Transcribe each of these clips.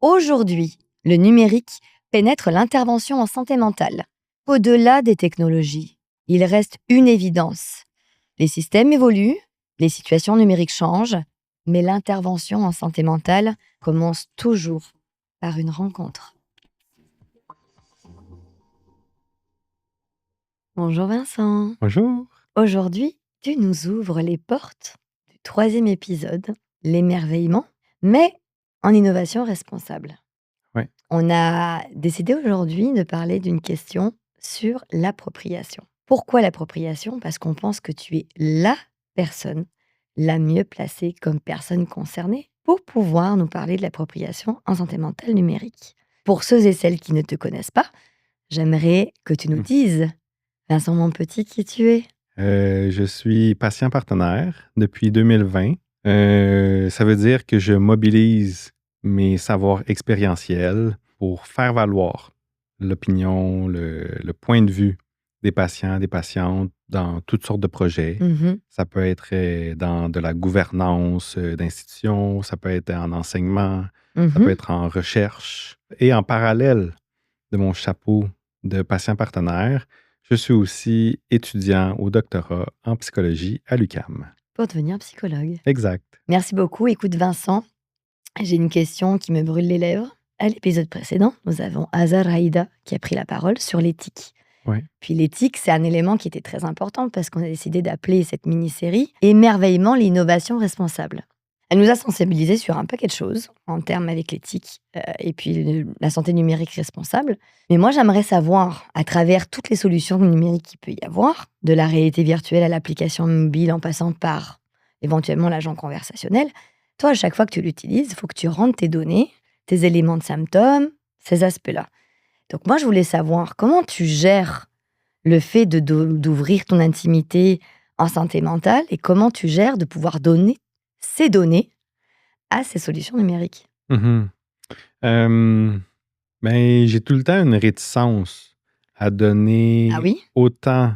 Aujourd'hui, le numérique pénètre l'intervention en santé mentale. Au-delà des technologies, il reste une évidence. Les systèmes évoluent, les situations numériques changent, mais l'intervention en santé mentale commence toujours par une rencontre. Bonjour Vincent. Bonjour. Aujourd'hui, tu nous ouvres les portes du 3e épisode, l'émerveillement, mais en innovation responsable. Ouais. On a décidé aujourd'hui de parler d'une question sur l'appropriation. Pourquoi l'appropriation ? Parce qu'on pense que tu es la personne la mieux placée comme personne concernée pour pouvoir nous parler de l'appropriation en santé mentale numérique. Pour ceux et celles qui ne te connaissent pas, j'aimerais que tu nous dises, Vincent mon petit, qui tu es. Je suis patient partenaire depuis 2020. Ça veut dire que je mobilise mes savoirs expérientiels pour faire valoir l'opinion, le point de vue des patients, des patientes dans toutes sortes de projets. Ça peut être dans de la gouvernance d'institutions, ça peut être en enseignement, ça peut être en recherche. Et en parallèle de mon chapeau de patient partenaire, je suis aussi étudiant au doctorat en psychologie à l'UQAM. Pour devenir psychologue. Exact. Merci beaucoup. Écoute Vincent, j'ai une question qui me brûle les lèvres. À l'épisode précédent, nous avons Azar Haïda qui a pris la parole sur l'éthique. Ouais. Puis l'éthique, c'est un élément qui était très important parce qu'on a décidé d'appeler cette mini-série « Émerveillement, l'innovation responsable ». Elle nous a sensibilisés sur un paquet de choses en termes avec l'éthique et puis la santé numérique responsable. Mais moi, j'aimerais savoir, à travers toutes les solutions numériques qu'il peut y avoir, de la réalité virtuelle à l'application mobile en passant par éventuellement l'agent conversationnel, toi, à chaque fois que tu l'utilises, il faut que tu rentres tes données, tes éléments de symptômes, ces aspects-là. Donc moi, je voulais savoir comment tu gères le fait d'ouvrir ton intimité en santé mentale et comment tu gères de pouvoir donner ces données à ces solutions numériques. Ben, j'ai tout le temps une réticence à donner autant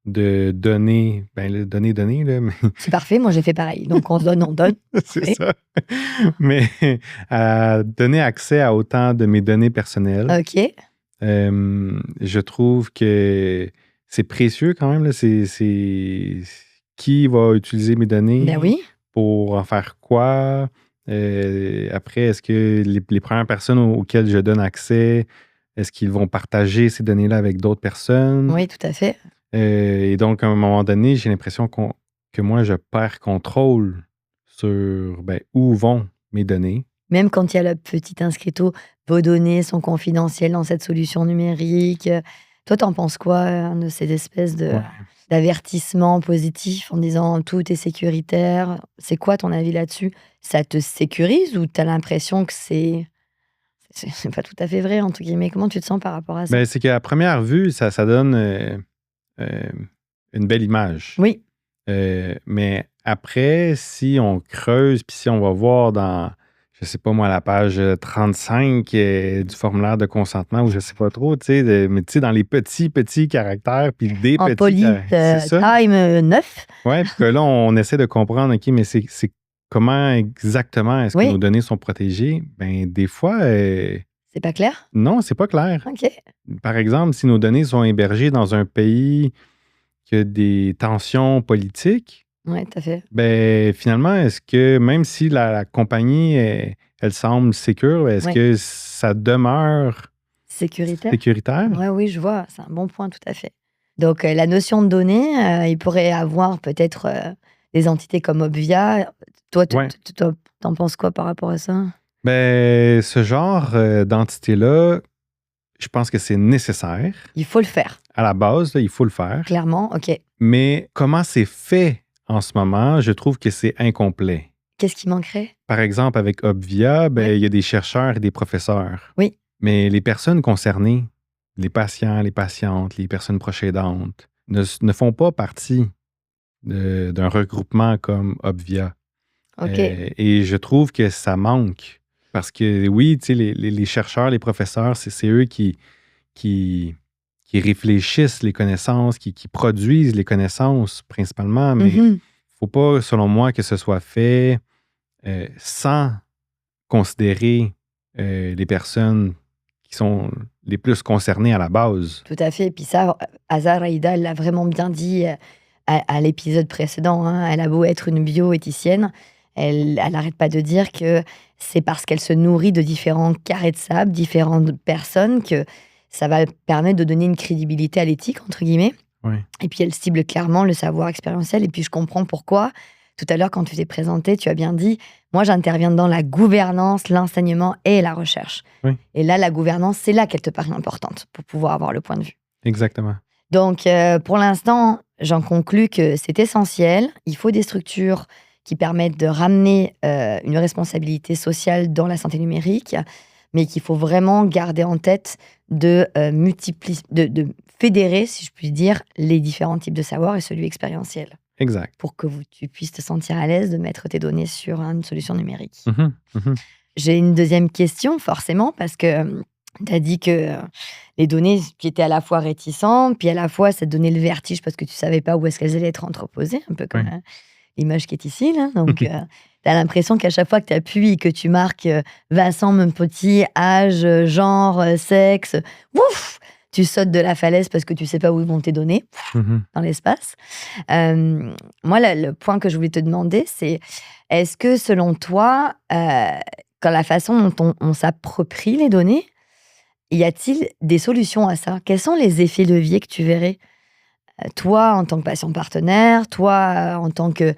de données. Donner, là, mais... C'est parfait, moi j'ai fait pareil. Donc on se donne, on donne. C'est ça. Mais à donner accès à autant de mes données personnelles. OK. Je trouve que c'est précieux quand même. Là. C'est qui va utiliser mes données Ben oui. pour en faire quoi? Après, est-ce que les premières personnes auxquelles je donne accès, est-ce qu'ils vont partager ces données-là avec d'autres personnes? Oui, tout à fait. Et donc, à un moment donné, j'ai l'impression que moi, je perds contrôle sur où vont mes données. Même quand il y a le petit inscrito, vos données sont confidentielles dans cette solution numérique. Toi, t'en penses quoi de ces espèces d'avertissements positifs en disant tout est sécuritaire? C'est quoi ton avis là-dessus? Ça te sécurise ou t'as l'impression que c'est pas tout à fait vrai, entre guillemets? Comment tu te sens par rapport à ça? C'est qu'à première vue, ça donne une belle image. Oui. Mais après, si on creuse, puis si on va voir dans, je sais pas moi, la page 35 du formulaire de consentement, ou je sais pas trop, mais tu sais, dans les petits caractères, puis des en petits police, time 9. Ouais, puis que là, on essaie de comprendre, OK, mais c'est comment exactement est-ce que nos données sont protégées? Des fois... c'est pas clair? Non, c'est pas clair. OK. Par exemple, si nos données sont hébergées dans un pays qui a des tensions politiques, oui, tout à fait. Finalement, est-ce que même si la compagnie, elle semble sécure, est-ce que ça demeure sécuritaire? Oui, je vois. C'est un bon point, tout à fait. Donc, la notion de données, il pourrait avoir peut-être des entités comme Obvia. Toi, t'en penses quoi par rapport à ça? Ce genre d'entité-là, je pense que c'est nécessaire. Il faut le faire. À la base, là, il faut le faire. Clairement, OK. Mais comment c'est fait en ce moment, je trouve que c'est incomplet. Qu'est-ce qui manquerait? Par exemple, avec Obvia, il y a des chercheurs et des professeurs. Oui. Mais les personnes concernées, les patients, les patientes, les personnes proches aidantes, ne font pas partie d'un regroupement comme Obvia. OK. Et je trouve que ça manque. Parce que oui, tu sais, les chercheurs, les professeurs, c'est eux qui réfléchissent les connaissances, qui produisent les connaissances principalement, mais il ne faut pas, selon moi, que ce soit fait sans considérer les personnes qui sont les plus concernées à la base. Tout à fait. Et puis ça, Azar Aïda, elle l'a vraiment bien dit à l'épisode précédent. Hein. Elle a beau être une bioéthicienne, elle n'arrête pas de dire que c'est parce qu'elle se nourrit de différents carrés de sable, différentes personnes, que ça va permettre de donner une crédibilité à l'éthique, entre guillemets. Oui, Et puis elle cible clairement le savoir expérientiel. Et puis je comprends pourquoi. Tout à l'heure, quand tu t'es présenté, tu as bien dit, moi j'interviens dans la gouvernance, l'enseignement et la recherche. oui, Et là, la gouvernance, c'est là qu'elle te paraît importante pour pouvoir avoir le point de vue. exactement. Donc, pour l'instant, j'en conclus que c'est essentiel. Il faut des structures qui permettent de ramener une responsabilité sociale dans la santé numérique, mais qu'il faut vraiment garder en tête de fédérer, si je puis dire, les différents types de savoir et celui expérientiel, Exact. pour que tu puisses te sentir à l'aise de mettre tes données sur une solution numérique. Mhm, mhm. J'ai une deuxième question, forcément, parce que tu as dit que les données qui étaient à la fois réticentes, puis à la fois ça te donnait le vertige parce que tu savais pas où est-ce qu'elles allaient être entreposées, un peu comme Ouais. l'image qui est ici. Là. Donc, tu as l'impression qu'à chaque fois que tu appuies et que tu marques Vincent, mon petit, âge, genre, sexe, ouf, tu sautes de la falaise parce que tu sais pas où vont tes données Mhm. dans l'espace. Moi, le point que je voulais te demander, c'est est-ce que selon toi, quand la façon dont on s'approprie les données, y a-t-il des solutions à ça? Quels sont les effets leviers que tu verrais? Toi, en tant que patient partenaire, toi, en tant que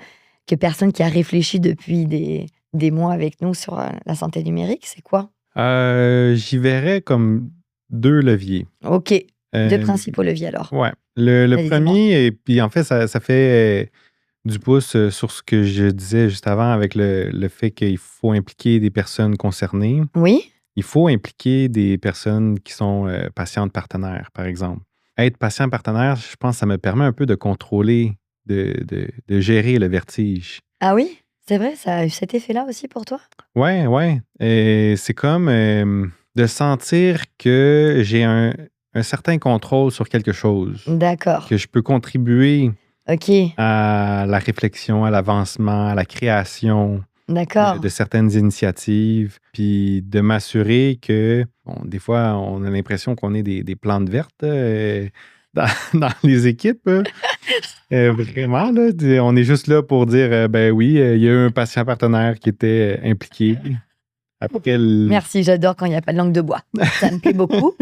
personne qui a réfléchi depuis des mois avec nous sur la santé numérique, c'est quoi? J'y verrais comme 2 leviers. Ok, 2 Euh, principaux leviers alors. ouais. Le Vas-y, dis-moi. premier, et puis en fait, ça fait du pouce sur ce que je disais juste avant avec le fait qu'il faut impliquer des personnes concernées. Oui? Il faut impliquer des personnes qui sont patientes partenaires, par exemple. Être patient partenaire, je pense que ça me permet un peu de contrôler, de gérer le vertige. Ah oui? C'est vrai, ça a eu cet effet-là aussi pour toi? Ouais, ouais. Et c'est comme de sentir que j'ai un certain contrôle sur quelque chose, D'accord. que je peux contribuer Ok, à la réflexion, à l'avancement, à la création d'accord. de certaines initiatives, puis de m'assurer que, bon, des fois, on a l'impression qu'on est des plantes vertes dans, dans les équipes. Vraiment, là, on est juste là pour dire, ben oui, il y a eu un patient partenaire qui était impliqué. Après, Merci, j'adore quand il n'y a pas de langue de bois. Ça me plaît beaucoup.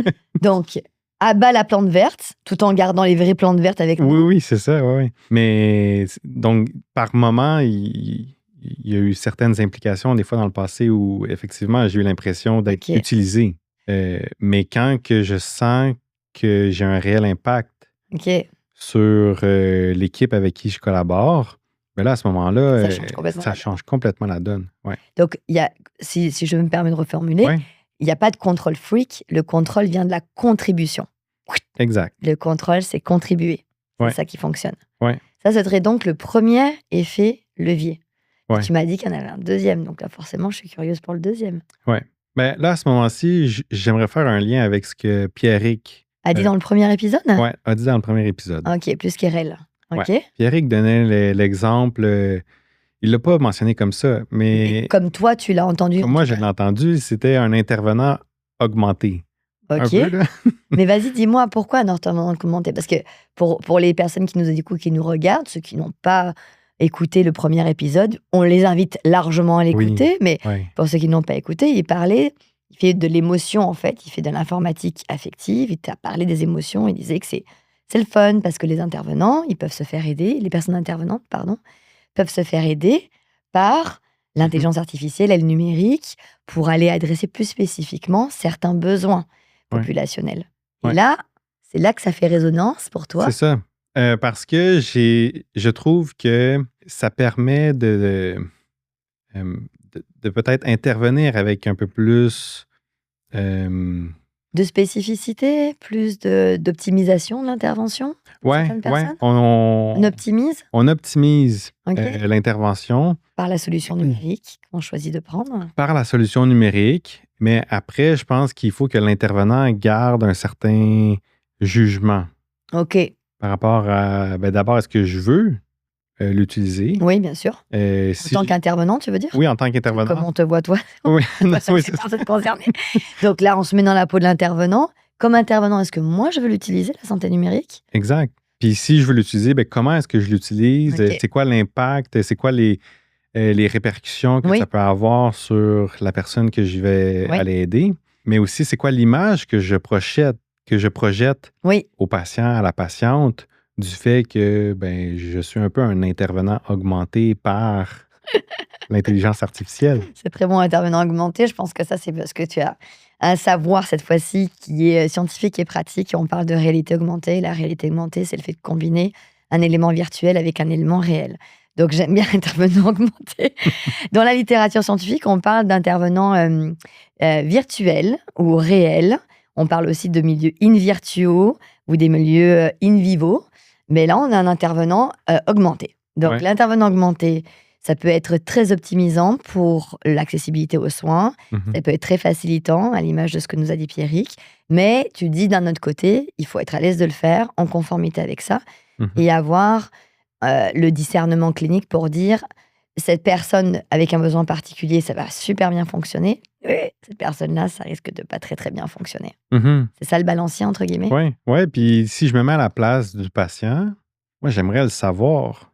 Donc, abat la plante verte, tout en gardant les vraies plantes vertes avec oui, nous. oui, c'est ça, oui. Mais donc, par moment, il y a eu certaines implications, des fois dans le passé, où effectivement, j'ai eu l'impression d'être Ok. utilisé. Mais quand que je sens que j'ai un réel impact Ok, sur l'équipe avec qui je collabore, ben là, à ce moment-là, ça change complètement ça la donne. change complètement la donne. Ouais. Donc, si je me permets de reformuler, Ouais, il n'y a pas de contrôle freak. Le contrôle vient de la contribution. exact. Le contrôle, c'est contribuer. C'est Ouais. ça qui fonctionne. Ouais. Ça serait donc le premier effet levier. Et Ouais. tu m'as dit qu'il y en avait un deuxième. Donc là, forcément, je suis curieuse pour le deuxième. Ouais. Ben là, à ce moment-ci, j'aimerais faire un lien avec ce que Pierrick A dit dans le premier épisode? a dit dans le premier épisode. Ok, plus qu'Erel. Ok. Ouais. Pierrick donnait l'exemple, il l'a pas mentionné comme ça, mais Comme toi, tu l'as entendu. comme moi, je l'ai entendu, c'était un intervenant augmenté. Un Ok. peu, là. Mais vas-y, dis-moi pourquoi un intervenant commenté. Parce que pour les personnes qui nous écoutent, qui nous regardent, ceux qui n'ont pas écouté le premier épisode, on les invite largement à l'écouter. Mais Ouais. pour ceux qui n'ont pas écouté, il fait de l'émotion en fait, il fait de l'informatique affective, il t'a parlé des émotions, il disait que c'est le fun parce que les intervenants, ils peuvent se faire aider, les personnes intervenantes, pardon, peuvent se faire aider par l'intelligence artificielle et le numérique pour aller adresser plus spécifiquement certains besoins Ouais. populationnels. Ouais. Et là, c'est là que ça fait résonance pour toi. C'est ça. Parce que je trouve que ça permet de peut-être intervenir avec un peu plus. De spécificité, plus d'optimisation de l'intervention pour Ouais, certaines ouais. personnes. On On optimise optimise Ok. l'intervention par la solution numérique qu'on choisit de prendre. par la solution numérique, mais après, je pense qu'il faut que l'intervenant garde un certain jugement Ok, par rapport à, ben, d'abord, est-ce que je veux l'utiliser. Oui, bien sûr. En Si tant qu'intervenant, tu veux dire? Oui, en tant Comme qu'intervenant. on te voit, toi, Oui, non, toi, seule oui, c'est ça. personne concernée. Donc là, on se met dans la peau de l'intervenant. Comme intervenant, est-ce que moi, je veux l'utiliser, la santé numérique? Exact. Puis si je veux l'utiliser, ben, comment est-ce que je l'utilise? OK. C'est quoi l'impact? C'est quoi les répercussions que ça Oui, peut avoir sur la personne que je vais oui, aller aider? Mais aussi, c'est quoi l'image que je projette oui. au patient, à la patiente, du fait que ben, je suis un peu un intervenant augmenté par l'intelligence artificielle. C'est très bon, intervenant augmenté. Je pense que ça, c'est parce que tu as un savoir, cette fois-ci, qui est scientifique et pratique. Et on parle de réalité augmentée. La réalité augmentée, c'est le fait de combiner un élément virtuel avec un élément réel. Donc, j'aime bien intervenant augmenté. Dans la littérature scientifique, on parle d'intervenants virtuels ou réels. On parle aussi de milieux in virtuo ou des milieux in vivo. Mais là, on a un intervenant augmenté. Donc, Ouais. l'intervenant augmenté, ça peut être très optimisant pour l'accessibilité aux soins. Mhm. Ça peut être très facilitant, à l'image de ce que nous a dit Pierrick. Mais tu dis d'un autre côté, il faut être à l'aise de le faire, en conformité avec ça, Mhm. et avoir le discernement clinique pour dire cette personne avec un besoin particulier, ça va super bien fonctionner. Cette personne-là, ça risque de pas très très bien fonctionner. Mhm. C'est ça le balancier, entre guillemets. Ouais, ouais. Puis si je me mets à la place du patient, moi, j'aimerais le savoir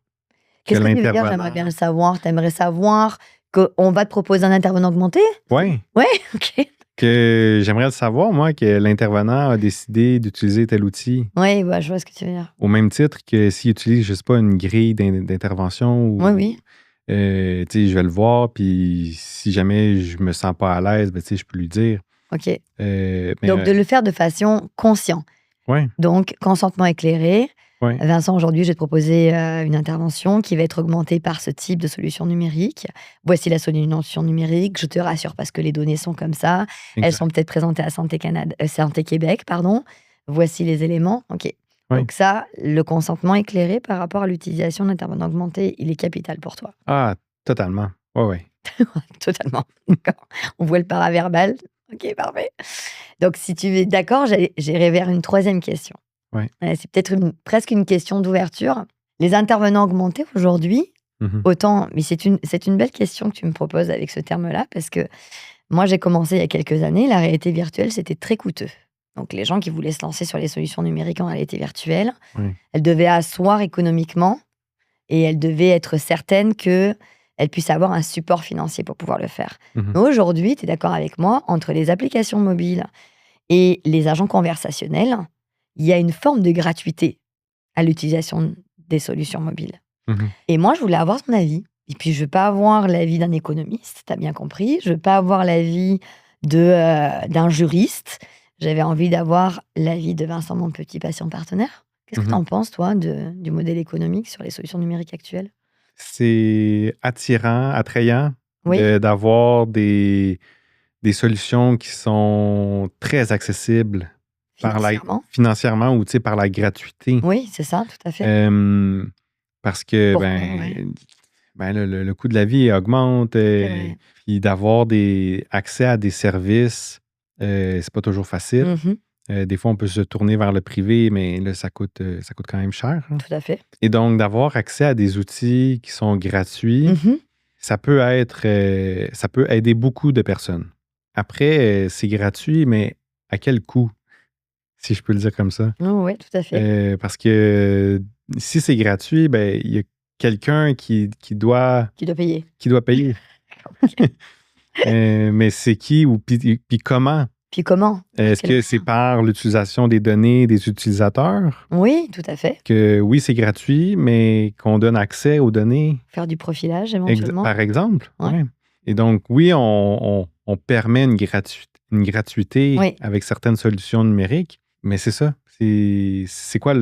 que Qu'est-ce que tu veux dire? J'aimerais bien l'intervenant. le savoir. T'aimerais savoir qu'on va te proposer un intervenant augmenté? Ouais, Ouais, ok. que j'aimerais le savoir, moi, que l'intervenant a décidé d'utiliser tel outil Oui, ouais, je vois ce que tu veux dire. au même titre que s'il utilise, je sais pas, une grille d'intervention Oui, ou, oui. tu sais, je vais le voir, puis si jamais je me sens pas à l'aise, ben, tu sais, je peux lui dire. Ok. Mais Donc, de le faire de façon consciente. ouais, Donc, consentement éclairé. ouais, Vincent, aujourd'hui, je vais te proposer une intervention qui va être augmentée par ce type de solution numérique. Voici la solution numérique. Je te rassure parce que les données sont comme ça. Elles sont exact. peut-être présentées à Santé Québec, pardon. Voici les éléments. OK. Ouais. Donc ça, le consentement éclairé par rapport à l'utilisation d'intervenants augmentés, il est capital pour toi. Ah, totalement. Ouais, ouais. Totalement. D'accord. On voit le paraverbal. OK, parfait. Donc, si tu es d'accord, j'irai vers une troisième question. Ouais. C'est peut-être presque une question d'ouverture. Les intervenants augmentés aujourd'hui, Mhm. autant, mais c'est une belle question que tu me proposes avec ce terme-là, parce que moi, j'ai commencé il y a quelques années, la réalité virtuelle, c'était très coûteux. Donc, les gens qui voulaient se lancer sur les solutions numériques en réalité virtuelle, Ouais. elles devaient asseoir économiquement et elles devaient être certaines qu'elles puissent avoir un support financier pour pouvoir le faire. Mhm. Mais aujourd'hui, tu es d'accord avec moi, entre les applications mobiles et les agents conversationnels, il y a une forme de gratuité à l'utilisation des solutions mobiles. Mhm. Et moi, je voulais avoir son avis. Et puis, je ne veux pas avoir l'avis d'un économiste, tu as bien compris. Je ne veux pas avoir l'avis d'un juriste. J'avais envie d'avoir l'avis de Vincent, mon petit patient partenaire. Qu'est-ce que tu Mhm. en penses, toi, du modèle économique sur les solutions numériques actuelles? C'est attrayant Oui, d'avoir des solutions qui sont très accessibles financièrement. financièrement ou tu sais, par la gratuité. Oui, c'est ça, tout à fait. Euh, Parce que Pourquoi? Ouais, le coût de la vie augmente, c'est vrai. puis d'avoir accès à des services, c'est pas toujours facile. Mhm, Des fois, on peut se tourner vers le privé, mais là, ça coûte quand même cher, hein. tout à fait. Et donc, d'avoir accès à des outils qui sont gratuits, Mhm. ça peut aider beaucoup de personnes. Après, c'est gratuit, mais à quel coût, si je peux le dire comme ça? Oh, oui, tout à fait. Parce que si c'est gratuit, ben, il y a quelqu'un Qui doit payer. qui doit payer. Mais c'est qui ou puis comment? Puis comment? Par Est-ce quel que c'est moyen? par l'utilisation des données des utilisateurs? Oui, tout à fait. Que oui, c'est gratuit, mais qu'on donne accès aux données, Faire du profilage éventuellement. par exemple. Ouais. Ouais. Et donc, oui, on permet une gratuité Oui. avec certaines solutions numériques, mais c'est ça. C'est quoi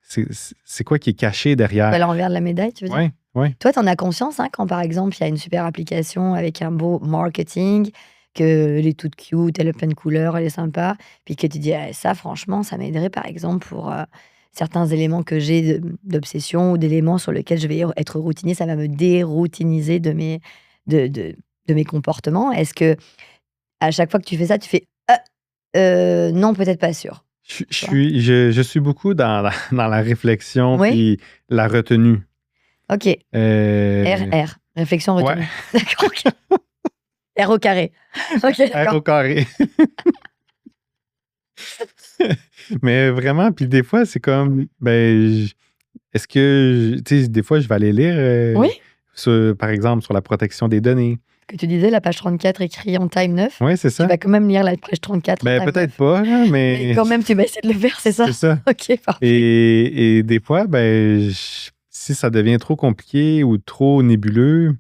c'est quoi qui est caché C'est derrière? l'envers de la médaille, tu veux dire? Oui, oui. Toi, tu en as conscience, hein, quand par exemple, il y a une super application avec un beau marketing, que elle est toute cute, elle est pleine de couleurs, elle est sympa, puis que tu dis: «Ah ça franchement, ça m'aiderait par exemple pour, certains éléments que j'ai d'obsession ou d'éléments sur lesquels je vais être routinier, ça va me déroutiniser de mes comportements». Est-ce que à chaque fois que tu fais ça, tu fais: non, peut-être pas sûr», tu vois? Je suis beaucoup dans la réflexion Oui? puis la retenue. Ok. RR. Réflexion retenue. Ouais. D'accord. Ok. R au carré. Ok, R d'accord. au carré. Mais vraiment, puis des fois, c'est comme, est-ce que, tu sais, des fois, je vais aller lire, Oui. par exemple, sur la protection des données. Que tu disais, la page 34 écrit en time 9. Oui, c'est Tu ça. vas quand même lire la page 34 en time Peut-être 9. pas, là, Mais quand même, tu vas essayer de le faire, c'est ça? c'est ça. Ok, parfait. Et des fois, si ça devient trop compliqué ou trop nébuleux,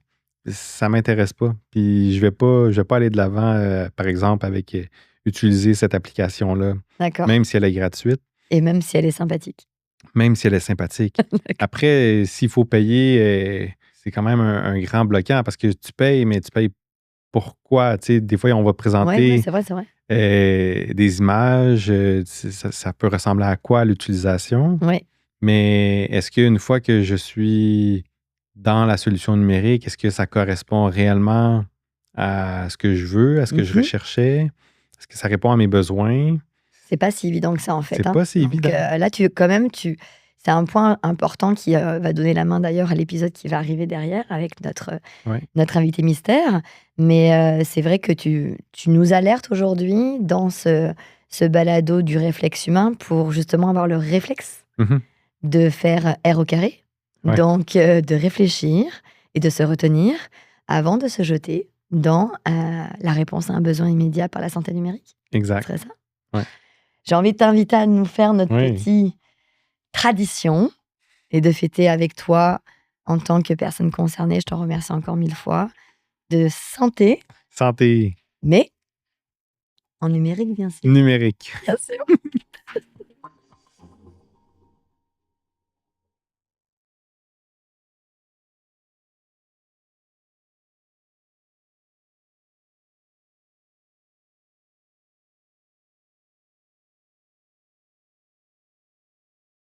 ça m'intéresse pas. Puis je vais pas aller de l'avant, par exemple, avec utiliser cette application-là, D'accord. même si elle est gratuite, Et même si elle est sympathique. même si elle est sympathique. Après, s'il faut payer, c'est quand même un grand bloquant parce que tu payes, mais tu payes pourquoi? Tu sais, des fois, on va Ouais, présenter c'est vrai, c'est vrai. des images, ça peut ressembler à quoi l'utilisation? Oui. Mais est-ce qu'une fois que je suis dans la solution numérique, est-ce que ça correspond réellement à ce que je veux, à ce que je recherchais? Est-ce que ça répond à mes besoins? C'est pas si évident que ça, en fait. C'est hein. pas si Donc, évident. là, c'est un point important qui va donner la main d'ailleurs à l'épisode qui va arriver derrière avec Ouais. notre invité mystère. Mais c'est vrai que tu nous alertes aujourd'hui dans ce balado du réflexe humain pour justement avoir le réflexe Mhm. de faire R au carré. Ouais. Donc, de réfléchir et de se retenir avant de se jeter dans la réponse à un besoin immédiat par la santé numérique. Ce Exact. serait ça? Ouais. J'ai envie de t'inviter à nous faire notre Oui. petite tradition et de fêter avec toi en tant que personne concernée. Je t'en remercie encore 1000 fois. De santé, Santé mais en numérique, bien sûr. numérique. Bien sûr.